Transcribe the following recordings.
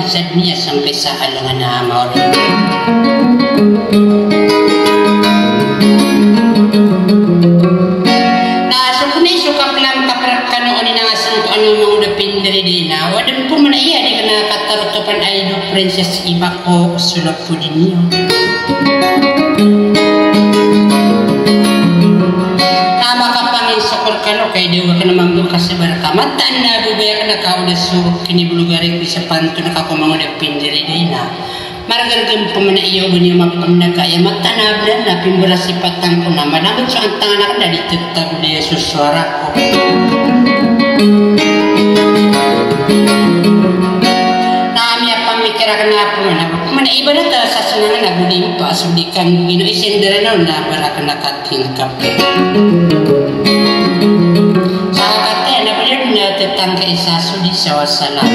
Isad niya sampai sa halangan na amaw rin. Sukap lang kaparat ka noon inangasan ko ano mga udapin dari dina. Wadan po man iya di ka nakatarutopan ay do princess iba ko sulap po din niyo. Tama ka pangin sokol ka no kay diwa ka naman bukas sa baraka. Mataan na bubaya ka na kaudas suruk kinibulugari ko sa panto na kako mga udapin dari dina. Maragaragam po man iyo ba niyo mapamnagaya matanablan na pimbura si patang ko naman naman so ang tangan ako na ditutag na suswara ko naami ang pamikira ka na po na iba na ta sa sunangan na guling pa sudikan gino isendera na na para ka nakatingkap sa kakate na po yun na tatangka isa sudi sa wasalam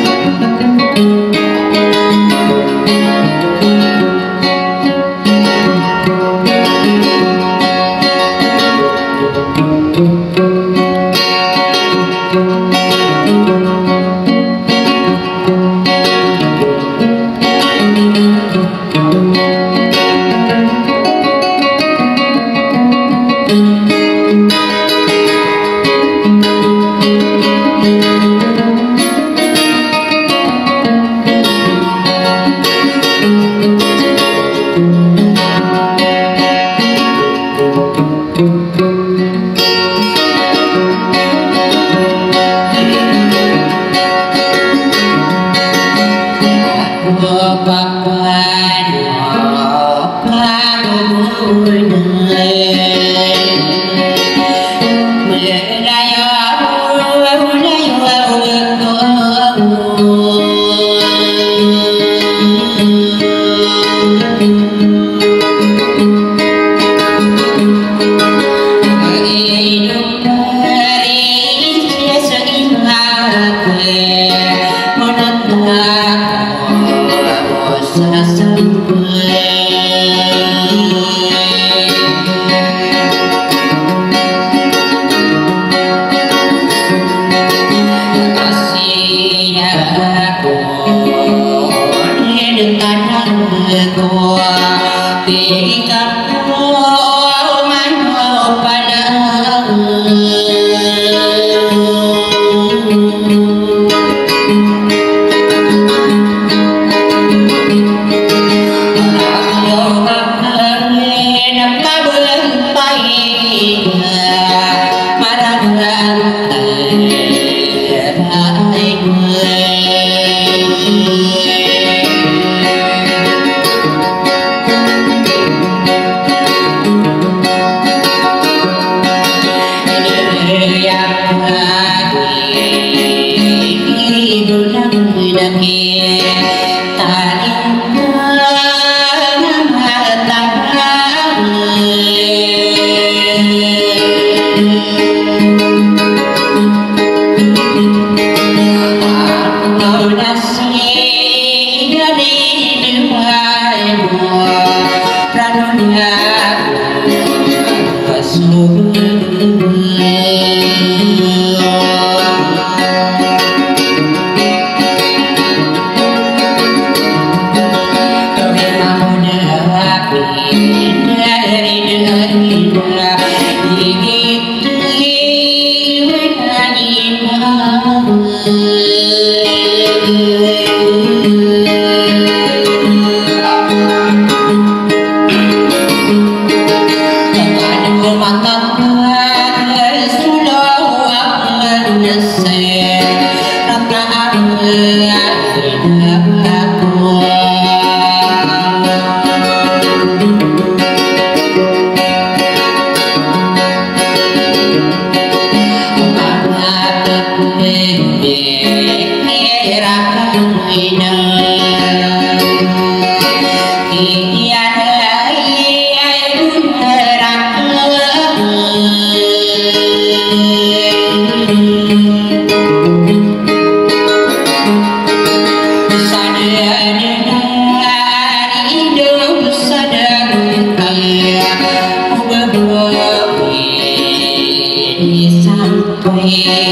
ta